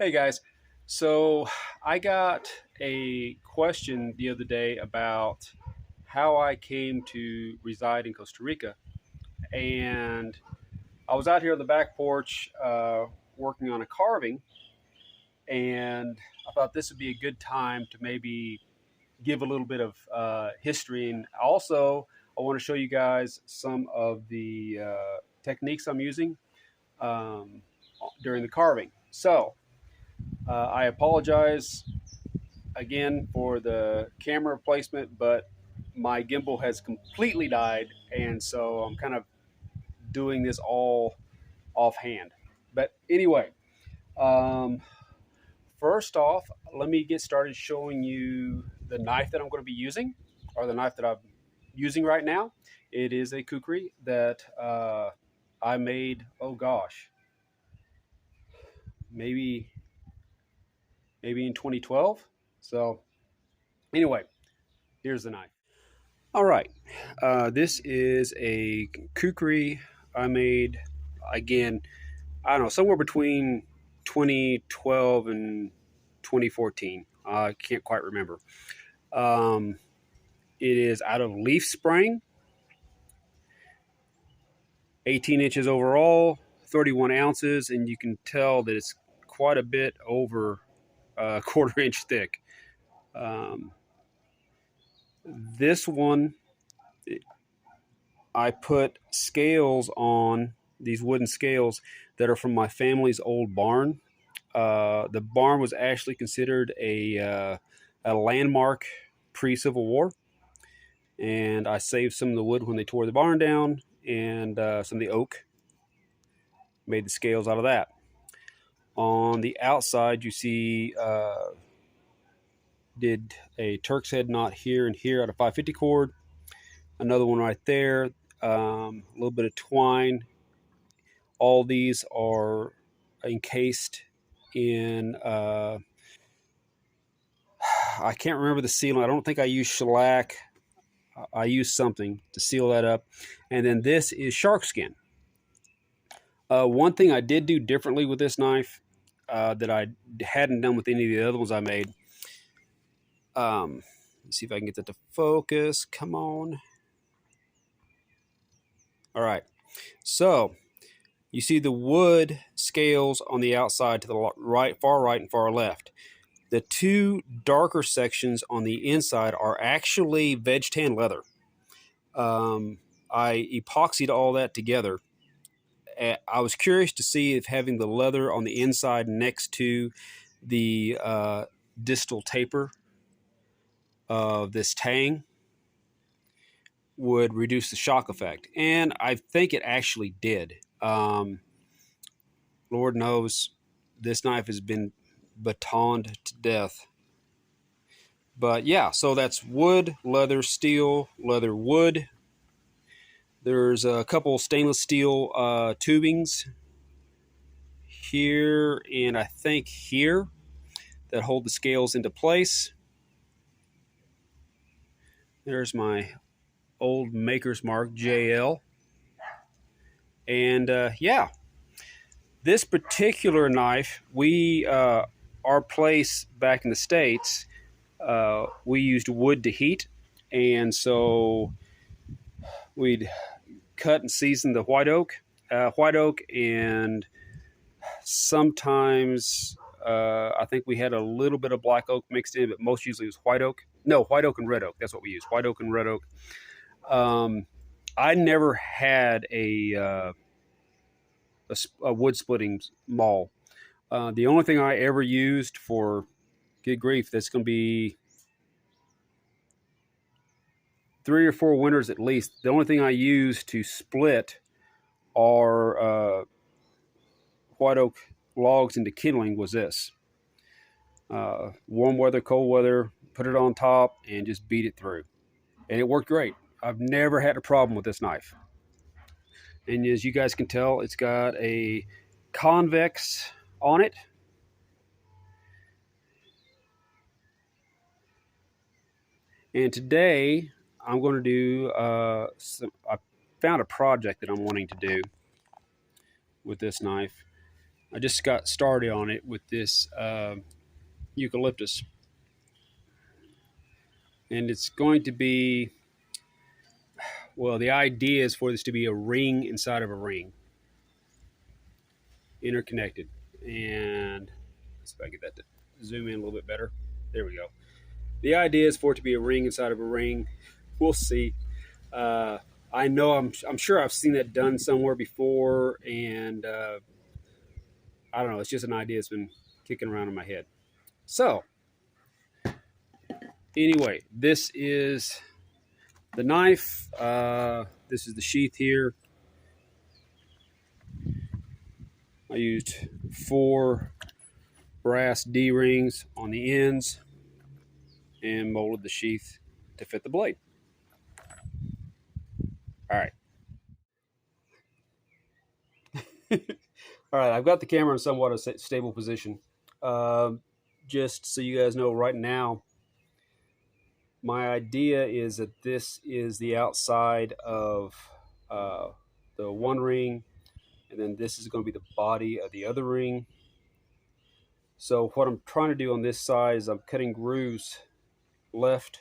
Hey guys, so I got a question the other day about how I came to reside in Costa Rica, and I was out here on the back porch working on a carving, and I thought this would be a good time to maybe give a little bit of history, and also I want to show you guys some of the techniques I'm using um, during the carving. So I apologize again for the camera placement, but my gimbal has completely died, and so I'm kind of doing this all offhand. But anyway, um, first off, let me get started showing you the knife that I'm going to be using, or the knife that I'm using right now. It is a kukri that I made, oh gosh, maybe in 2012. So anyway, here's the knife. All right. This is a kukri I made, again, I don't know, somewhere between 2012 and 2014. I can't quite remember. Um, it is out of leaf spring, 18 inches overall, 31 ounces, and you can tell that it's quite a bit over a quarter inch thick. Um, this one, I put scales on, these wooden scales that are from my family's old barn. The barn was actually considered a landmark pre-Civil War, and I saved some of the wood when they tore the barn down, and some of the oak, made the scales out of that. On the outside, you see did a Turk's head knot here and here out of 550 cord, another one right there, a little bit of twine. All these are encased in, I can't remember the sealant. I don't think I used shellac. I used something to seal that up. And then this is shark skin. One thing I did do differently with this knife that I hadn't done with any of the other ones I made. Let's see if I can get that to focus. Come on. All right. So you see the wood scales on the outside to the right, far right, and far left. The two darker sections on the inside are actually veg tan leather. I epoxied all that together. I was curious to see if having the leather on the inside next to the distal taper of this tang would reduce the shock effect. And I think it actually did. Lord knows this knife has been batoned to death. But yeah, so that's wood, leather, steel, leather, wood. There's a couple stainless steel tubings here and I think here that hold the scales into place. There's my old maker's mark, JL. And yeah, this particular knife, our place back in the States, we used wood to heat. And so we'd cut and season the white oak, and sometimes I think we had a little bit of black oak mixed in, but most usually it was white oak. No, white oak and red oak. That's what we used. White oak and red oak. I never had a wood splitting maul. The only thing I ever used for, good grief, that's going to be 3 or 4 winters at least. The only thing I used to split are white oak logs into kindling was this. Warm weather, cold weather, put it on top and just beat it through. And it worked great. I've never had a problem with this knife. And as you guys can tell, it's got a convex on it. And today I'm going to do I found a project that I'm wanting to do with this knife. I just got started on it with this eucalyptus, and it's going to be, well, the idea is for this to be a ring inside of a ring, interconnected. And let's see if I get that to zoom in a little bit better. There we go. The idea is for it to be a ring inside of a ring. We'll see. Uh, I know I'm sure I've seen that done somewhere before, and I don't know. It's just an idea that's been kicking around in my head. So anyway, this is the knife. This is the sheath here. I used 4 brass D-rings on the ends and molded the sheath to fit the blade. All right. All right, I've got the camera in somewhat a stable position. Just so you guys know, right now, my idea is that this is the outside of uh, the one ring, and then this is going to be the body of the other ring. So what I'm trying to do on this side is I'm cutting grooves left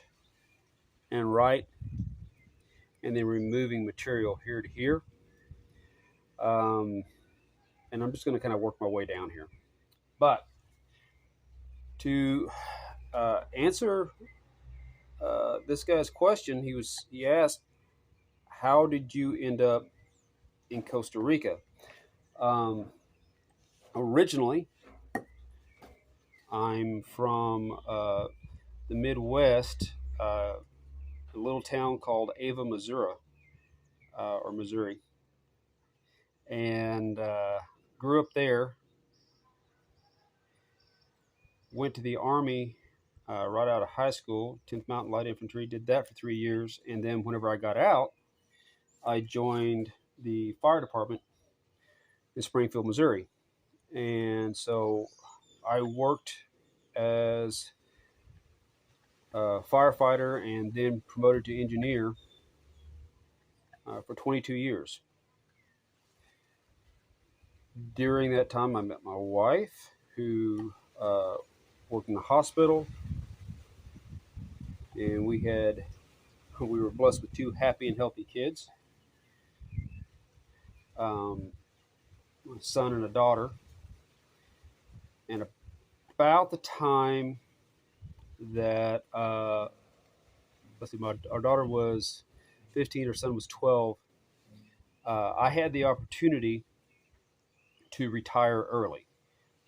and right, and then removing material here to here. And I'm just going to kind of work my way down here. But to answer this guy's question, he asked, "How did you end up in Costa Rica?" Um, Originally, I'm from the Midwest, a little town called Ava, Missouri, or Missouri, and grew up there. Went to the Army right out of high school, 10th Mountain Light Infantry. Did that for 3 years, and then whenever I got out, I joined the fire department in Springfield, Missouri, and so I worked as a firefighter and then promoted to engineer for 22 years. During that time, I met my wife, who worked in the hospital, and we were blessed with 2 happy and healthy kids, a son and a daughter. And about the time that let's see, our daughter was 15, our son was 12, I had the opportunity to retire early.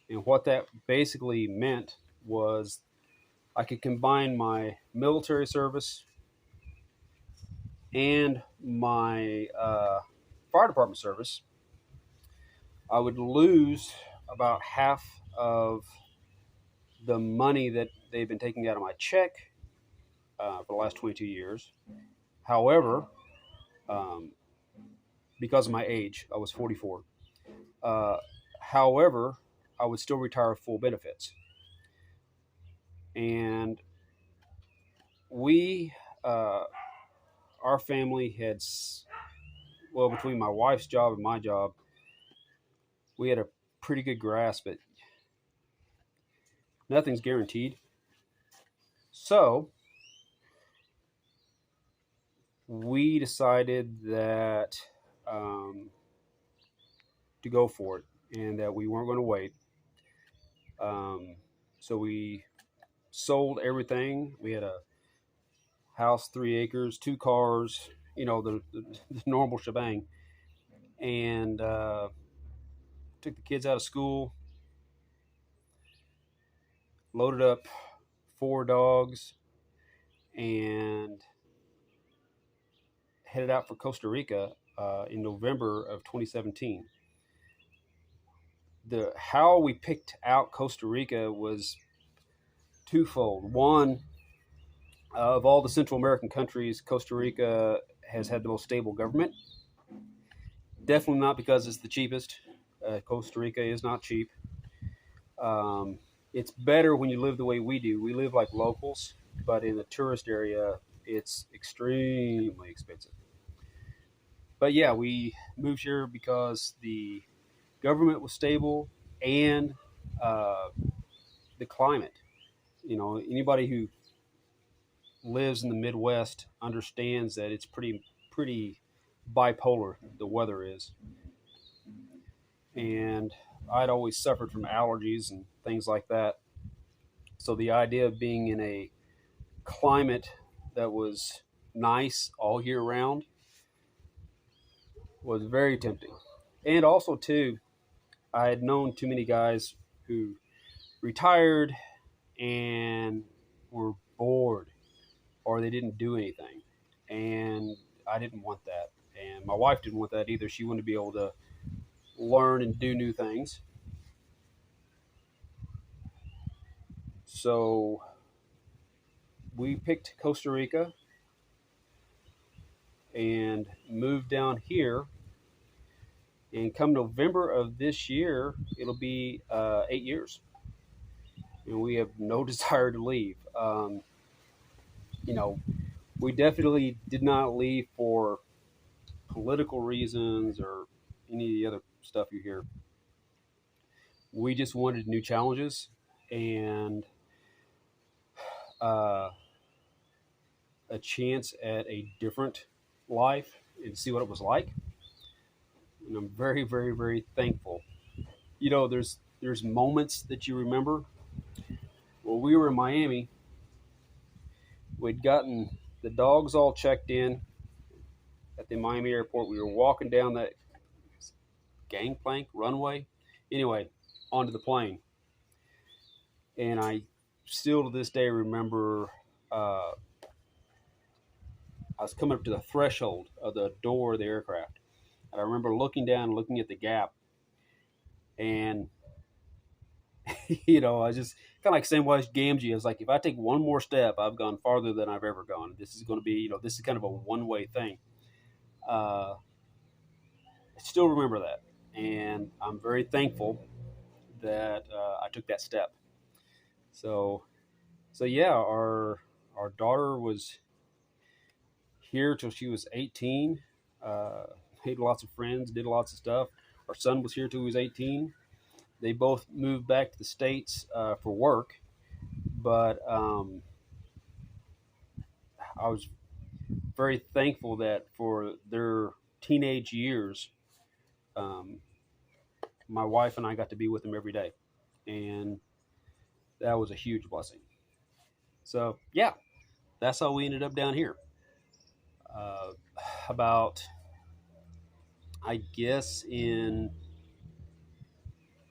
And what that basically meant was I could combine my military service and my fire department service. I would lose about half of the money that they've been taking out of my check for the last 22 years. However, um, because of my age, I was 44. Uh, However, I would still retire with full benefits. And we, our family had, well, between my wife's job and my job, we had a pretty good grasp, but nothing's guaranteed. So we decided that to go for it and that we weren't going to wait. So we sold everything. We had a house, 3 acres, 2 cars, the normal shebang, and took the kids out of school, loaded up 4 dogs, and headed out for Costa Rica in November of 2017. How we picked out Costa Rica was twofold. One, of all the Central American countries, Costa Rica has had the most stable government. Definitely not because it's the cheapest. Costa Rica is not cheap. It's better when you live the way we do. We live like locals, but in the tourist area, it's extremely expensive. But yeah, we moved here because the government was stable. and uh, the climate. You know, anybody who lives in the Midwest understands that it's pretty bipolar. The weather is, and I'd always suffered from allergies and things like that. So the idea of being in a climate that was nice all year round was very tempting. And also, too, I had known too many guys who retired and were bored or they didn't do anything. And I didn't want that. And my wife didn't want that either. She wanted to be able to learn and do new things. So we picked Costa Rica and moved down here. And come November of this year, it'll be 8 years. And we have no desire to leave. You know, we definitely did not leave for political reasons or any of the other stuff you hear. We just wanted new challenges and uh, a chance at a different life and see what it was like. And I'm very, very, very thankful. You know, there's moments that you remember. Well, we were in Miami. We'd gotten the dogs all checked in at the Miami airport. We were walking down that gangplank runway. Anyway, onto the plane, and I still to this day remember I was coming up to the threshold of the door of the aircraft, and I remember looking down, looking at the gap, and you know, I was just kind of like Samwise Gamgee. I was like, if I take one more step, I've gone farther than I've ever gone. This is going to be, you know, this is kind of a one-way thing. I still remember that, and I'm very thankful that I took that step. So, so yeah, our daughter was here till she was 18. Uh, made lots of friends, did lots of stuff. Our son was here till he was 18. They both moved back to the States for work, but I was very thankful that for their teenage years, um, my wife and I got to be with them every day. And that was a huge blessing. So, yeah, that's how we ended up down here. Uh, about, I guess, in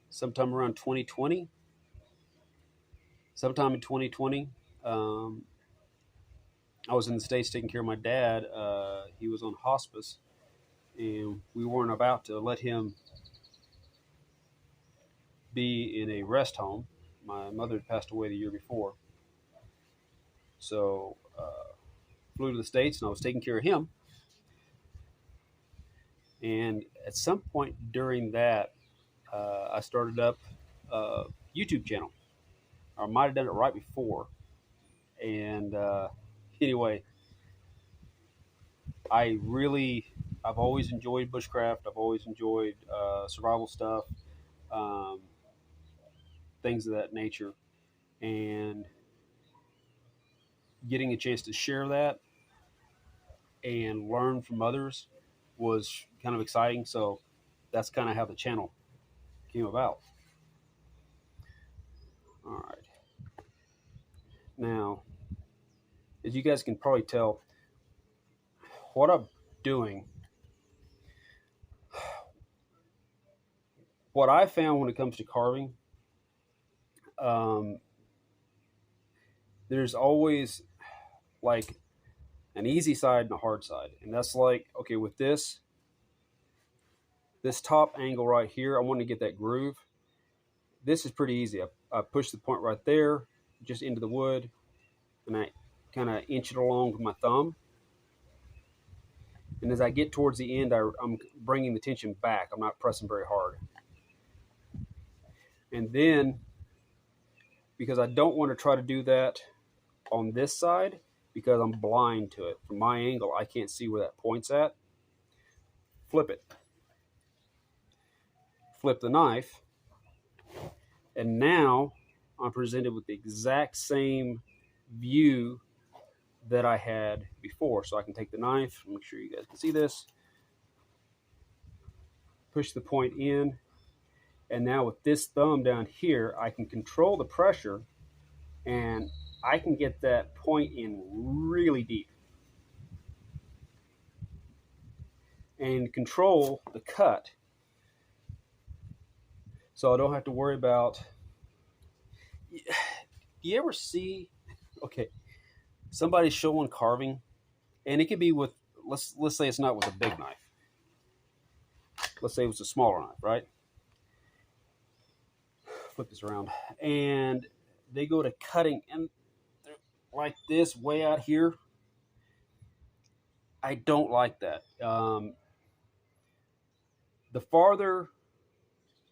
sometime around 2020, sometime in 2020, um, I was in the States taking care of my dad. He was on hospice, and we weren't about to let him be in a rest home. My mother had passed away the year before. So, flew to the States, and I was taking care of him. And at some point during that, I started up a YouTube channel. I might have done it right before. And anyway, I've always enjoyed bushcraft. I've always enjoyed survival stuff, um, things of that nature. And getting a chance to share that and learn from others was kind of exciting. So that's kind of how the channel came about. All right. Now, as you guys can probably tell, what I'm doing, what I found when it comes to carving, um, there's always like an easy side and a hard side. And that's like, okay, with this top angle right here, I want to get that groove. This is pretty easy. I push the point right there, just into the wood, and I kind of inch it along with my thumb. And as I get towards the end, I'm bringing the tension back. I'm not pressing very hard. And then, because I don't want to try to do that on this side, because I'm blind to it. From my angle, I can't see where that point's at. Flip it. Flip the knife, And now I'm presented with the exact same view that I had before. So I can take the knife, make sure you guys can see this, push the point in, and now with this thumb down here, I can control the pressure, and I can get that point in really deep and control the cut. So I don't have to worry about. Do you ever see, okay, somebody showing carving, and it could be with, let's say it's not with a big knife. Let's say it was a smaller knife, right? Flip this around, and they go to cutting, and they're like this way out here. I don't like that. The farther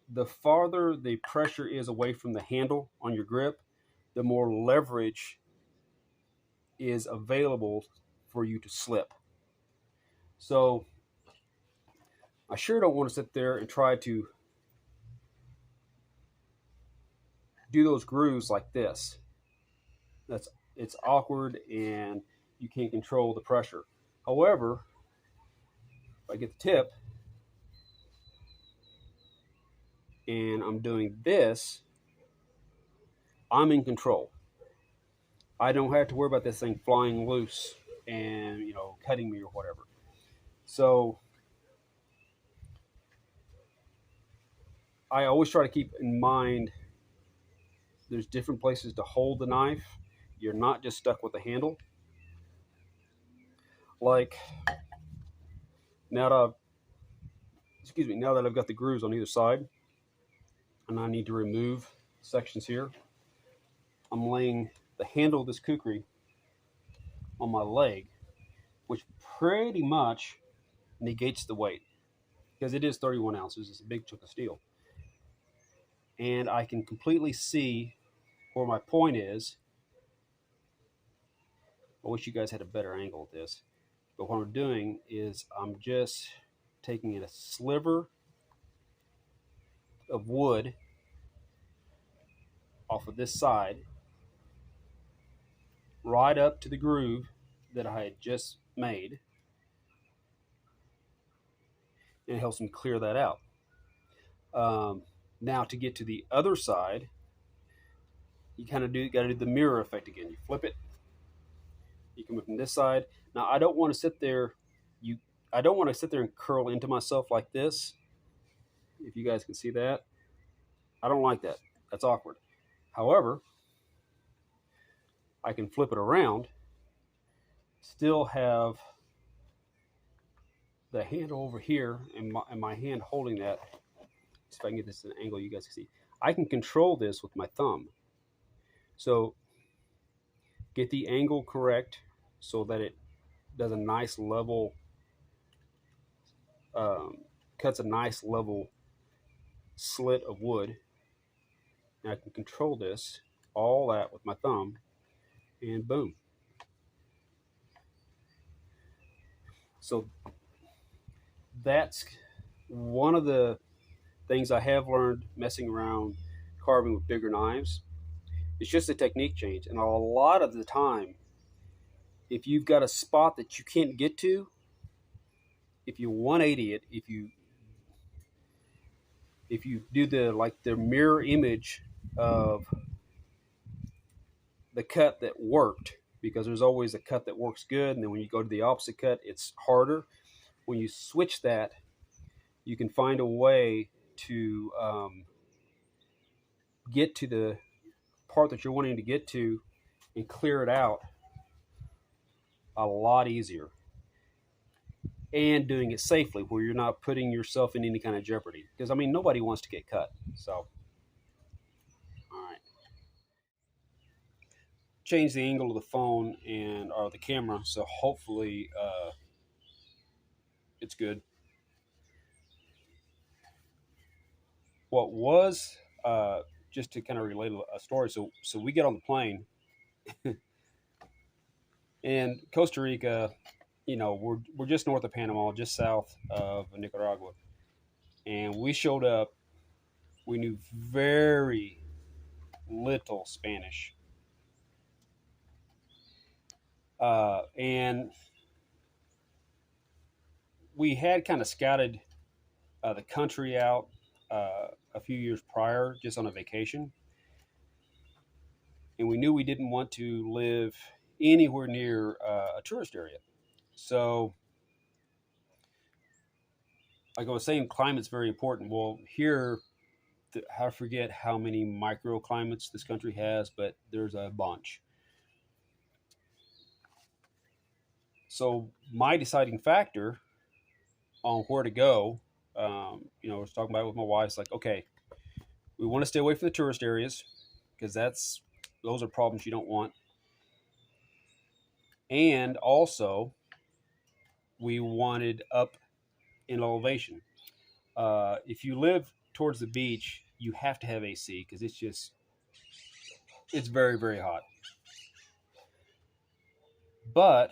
the pressure is away from the handle on your grip, the more leverage is available for you to slip. So I sure don't want to sit there and try to do those grooves like this. It's awkward and you can't control the pressure. However, if I get the tip and I'm doing this, I'm in control. I don't have to worry about this thing flying loose and cutting me or whatever. So I always try to keep in mind there's different places to hold the knife. You're not just stuck with the handle. Like now that I've got the grooves on either side and I need to remove sections here, I'm laying the handle of this kukri on my leg, which pretty much negates the weight because it is 31 ounces. It's a big chunk of steel. And I can completely see where my point is. I wish you guys had a better angle at this. But what I'm doing is I'm just taking a sliver of wood off of this side right up to the groove that I had just made. And it helps me clear that out. Now to get to the other side, you kind of got to do the mirror effect again. You flip it, you come up from this side. Now I don't want to sit there. I don't want to sit there and curl into myself like this. If you guys can see that, I don't like that. That's awkward. However, I can flip it around, still have the handle over here, and my hand holding that. See if I can get this in an angle you guys can see. I can control this with my thumb. So get the angle correct so that it does a nice level, cuts a nice level slit of wood. And I can control this, all that with my thumb, and boom. So that's one of the things I have learned messing around carving with bigger knives. It's just a technique change. And a lot of the time, if you've got a spot that you can't get to, if you 180 it, if you do the mirror image of the cut that worked, because there's always a cut that works good, and then when you go to the opposite cut, it's harder. When you switch that, you can find a way to get to the part that you're wanting to get to and clear it out a lot easier, and doing it safely where you're not putting yourself in any kind of jeopardy, because nobody wants to get cut. So all right, change the angle of the phone or the camera, so hopefully it's good. What was just to kind of relate a story, so we get on the plane in Costa Rica. We're just north of Panama, just south of Nicaragua, and we showed up. We knew very little Spanish. And we had kind of scouted the country out a few years prior, just on a vacation, and we knew we didn't want to live anywhere near a tourist area. So, like I was saying, climate's very important. Well, here, I forget how many microclimates this country has, but there's a bunch. So, my deciding factor on where to go, I was talking about it with my wife. It's like, okay, we want to stay away from the tourist areas because those are problems you don't want. And also, we wanted up in elevation. If you live towards the beach, you have to have AC because it's very, very hot. But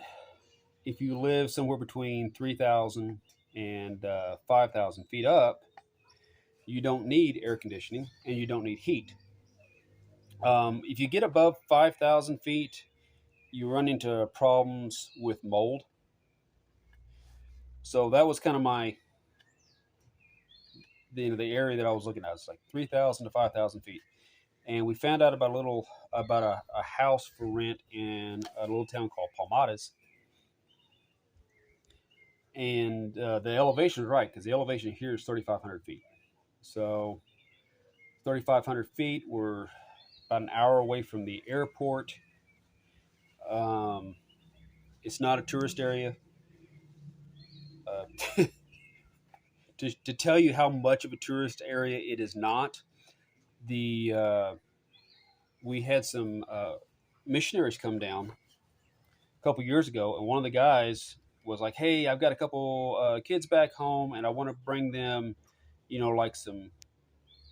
if you live somewhere between 3,000 and 5,000 feet up, you don't need air conditioning and you don't need heat. If you get above 5,000 feet, you run into problems with mold. So that was kind of the area that I was looking at. It's like 3,000 to 5,000 feet, and we found out about a house for rent in a little town called Palmadas, and the elevation is right because the elevation here is 3,500 feet. So 3,500 feet, we're about an hour away from the airport. Um, it's not a tourist area. Uh, to tell you how much of a tourist area it is not, the we had some missionaries come down a couple years ago, and one of the guys was like, "Hey, I've got a couple kids back home, and I want to bring them, like some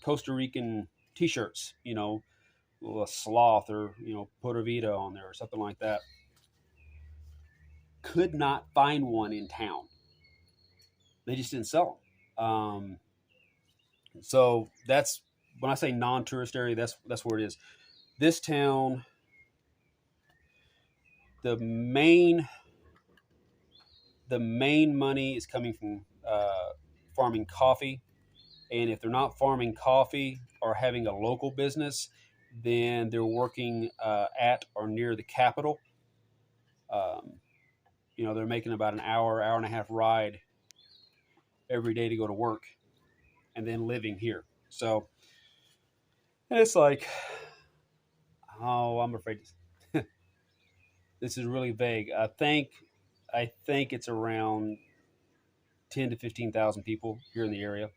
Costa Rican T-shirts, a sloth or Pura Vida on there or something like that." Could not find one in town. They just didn't sell them. So that's when I say non-tourist area. That's where it is. This town, the main the main money is coming from farming coffee. And if they're not farming coffee or having a local business, then they're working at or near the capital. Um, they're making about an hour and a half ride every day to go to work and then living here. So it's like, oh, I'm afraid this is really vague. I think it's around 10 to 15,000 people here in the area.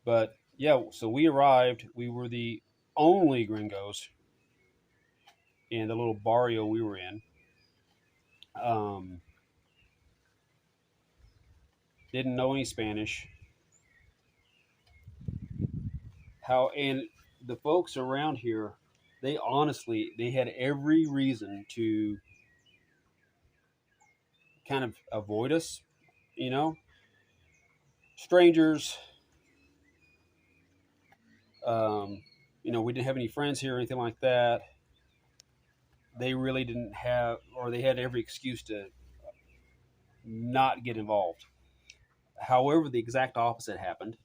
But yeah, so we arrived. We were the only gringos in the little barrio we were in. Um, didn't know any Spanish. And the folks around here, they had every reason to kind of avoid us. You know, strangers. We didn't have any friends here or anything like that. They really didn't have, or they had every excuse to not get involved. However, the exact opposite happened.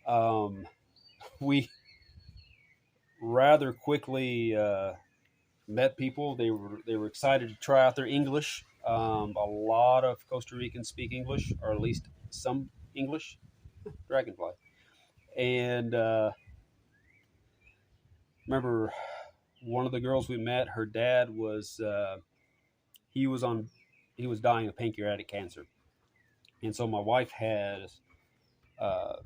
Um, we rather quickly met people. They were excited to try out their English. A lot of Costa Ricans speak English, or at least some English. Dragonfly. And remember, one of the girls we met, her dad was he was on he was dying of pancreatic cancer, and so my wife had uh,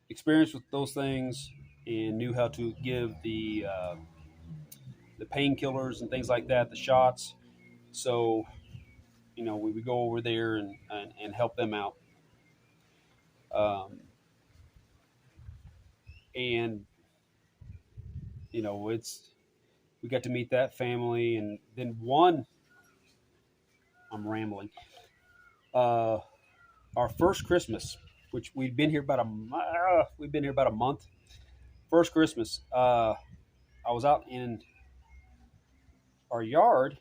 experience with those things and knew how to give the painkillers and things like that, the shots. So we would go over there and help them out. Um, and it's we got to meet that family, and then I'm rambling. Uh, our first Christmas, which we've been here about a month. First Christmas, I was out in our yard,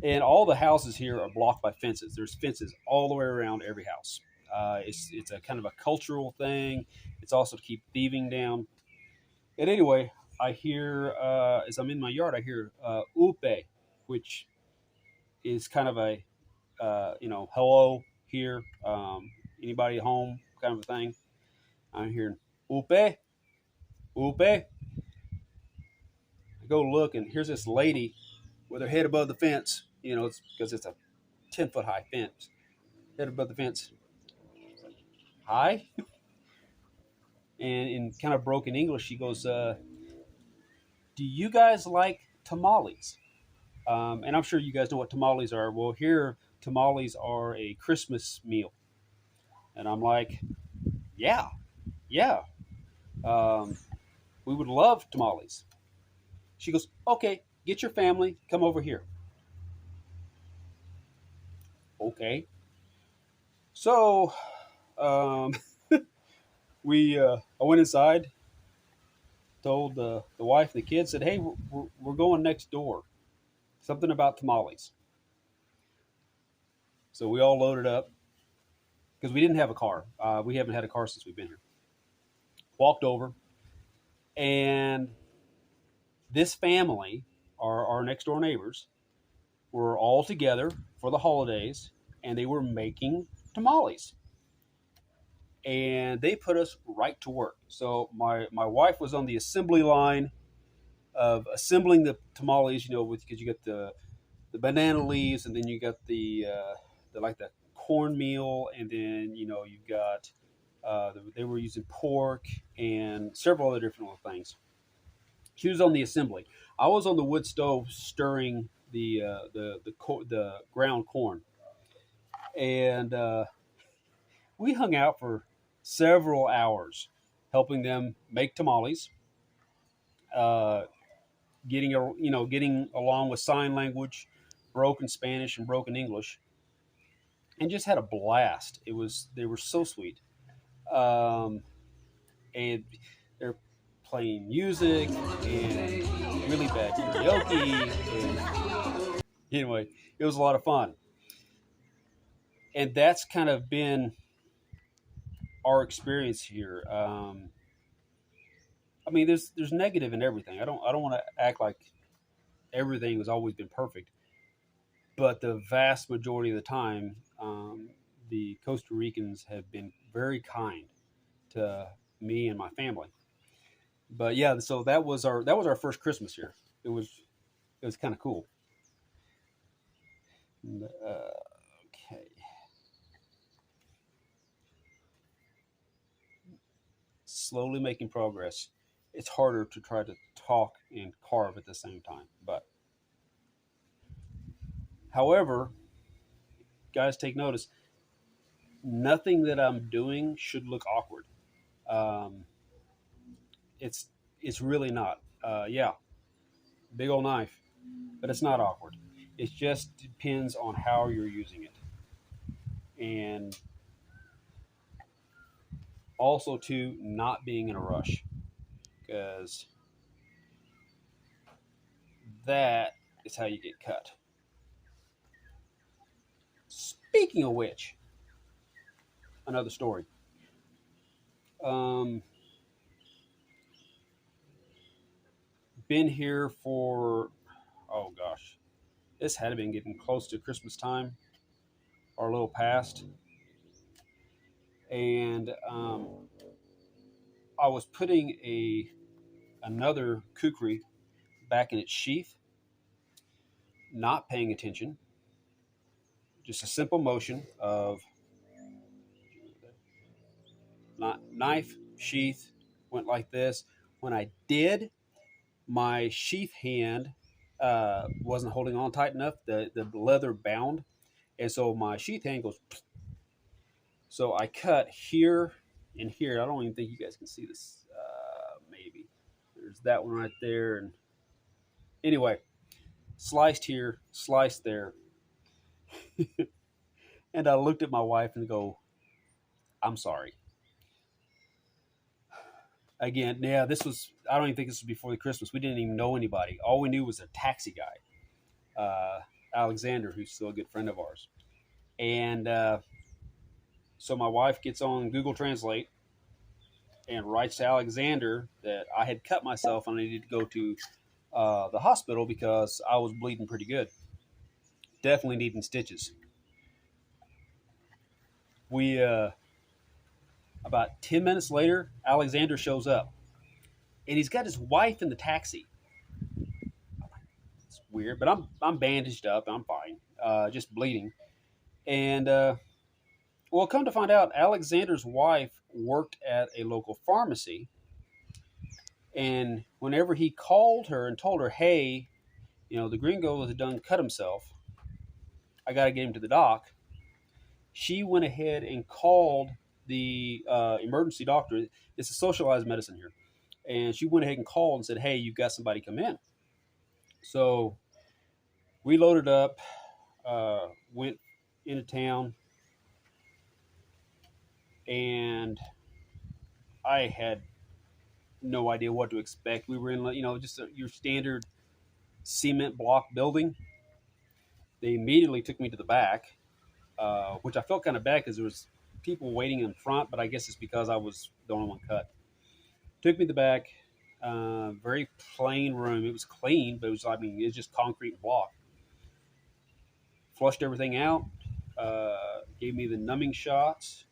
and all the houses here are blocked by fences. There's fences all the way around every house. It's a kind of a cultural thing. It's also to keep thieving down. And anyway, I hear as I'm in my yard, I hear upe, which is kind of a hello here, anybody home kind of a thing. I'm hearing upe, upe. I go look, and here's this lady with her head above the fence. It's because it's a 10-foot high fence. Head above the fence. Hi. And in kind of broken English, she goes, "Do you guys like tamales?" And I'm sure you guys know what tamales are. Well, here tamales are a Christmas meal, and I'm like, "Yeah, yeah, um, we would love tamales." She goes, "Okay, get your family, come over here." Okay, so um, I went inside, told the wife and the kids, said, "Hey, we're going next door. Something about tamales." So we all loaded up because we didn't have a car. We haven't had a car since we've been here. Walked over, and this family, our next door neighbors, were all together for the holidays, and they were making tamales. And they put us right to work. So my wife was on the assembly line of assembling the tamales. Because you got the banana leaves, and then you got the cornmeal, and then you've got they were using pork and several other different little things. She was on the assembly. I was on the wood stove stirring the ground corn, and we hung out for several hours, helping them make tamales, uh, getting along with sign language, broken Spanish and broken English, and just had a blast. They were so sweet, and they're playing music and really bad karaoke. And anyway, it was a lot of fun, and that's kind of been our experience here. I mean, there's negative in everything. I don't want to act like everything has always been perfect, but the vast majority of the time, the Costa Ricans have been very kind to me and my family. But yeah, so that was our first Christmas here. It was kind of cool. Okay, slowly making progress. It's harder to try to talk and carve at the same time. But however, guys, take notice. Nothing that I'm doing should look awkward. Um, it's it's really not. Yeah, big old knife, but it's not awkward. It just depends on how you're using it, and also to not being in a rush, because that is how you get cut. Speaking of which, another story. Um, been here for, oh gosh, this had been getting close to Christmas time or a little past, and I was putting a another kukri back in its sheath, not paying attention, just a simple motion of not knife sheath went like this. When I did, my sheath hand wasn't holding on tight enough. The leather bound, and so my sheath hand goes. So I cut here and here. I don't even think you guys can see this. Maybe there's that one right there, and anyway, sliced here, sliced there, and I looked at my wife and go, "I'm sorry." Again, yeah, this was, I don't even think this was before the Christmas. We didn't even know anybody. All we knew was a taxi guy, Alexander, who's still a good friend of ours. And so my wife gets on Google Translate and writes to Alexander that I had cut myself and I needed to go to the hospital because I was bleeding pretty good. Definitely needing stitches. We, about 10 minutes later, Alexander shows up and he's got his wife in the taxi. It's weird, but I'm bandaged up. I'm fine, just bleeding. And well, come to find out, Alexander's wife worked at a local pharmacy, and whenever he called her and told her, "Hey, the gringo has done cut himself. I got to get him to the doc," she went ahead and called the emergency doctor. It's a socialized medicine here, and she went ahead and called and said, "Hey, you've got somebody come in." So we loaded up, went into town, and I had no idea what to expect. We were in, just your standard cement block building. They immediately took me to the back, which I felt kind of bad because there was people waiting in front, but I guess it's because I was the only one cut. Took me to the back, very plain room. It was clean, but it was just concrete and block. Flushed everything out, gave me the numbing shots,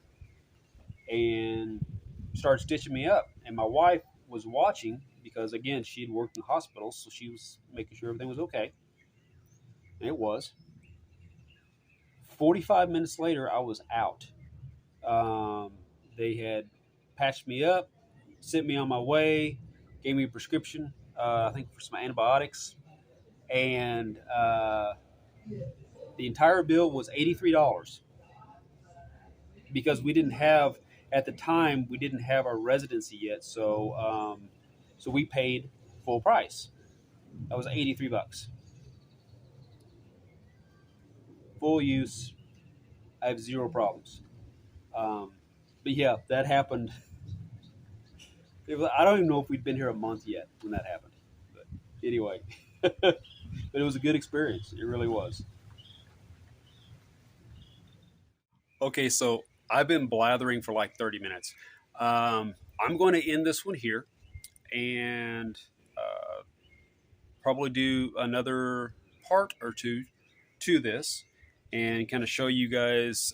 and started stitching me up. And my wife was watching because, again, she had worked in the hospital, so she was making sure everything was okay. And it was. 45 minutes later, I was out. They had patched me up, sent me on my way, gave me a prescription, I think for some antibiotics, and the entire bill was $83 because we didn't have, at the time, we didn't have our residency yet, so we paid full price. That was $83. Full use. I have zero problems. But yeah, that happened. I don't even know if we'd been here a month yet when that happened. But anyway, but it was a good experience. It really was. Okay, so I've been blathering for like 30 minutes. I'm going to end this one here and probably do another part or two to this and kind of show you guys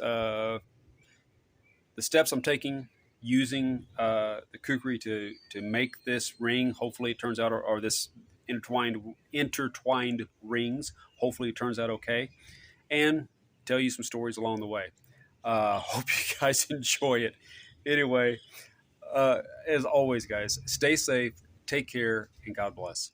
the steps I'm taking using the kukri to make this ring. Hopefully it turns out, or this intertwined rings. Hopefully it turns out okay, and tell you some stories along the way. Hope you guys enjoy it. Anyway, as always, guys, stay safe, take care, and God bless.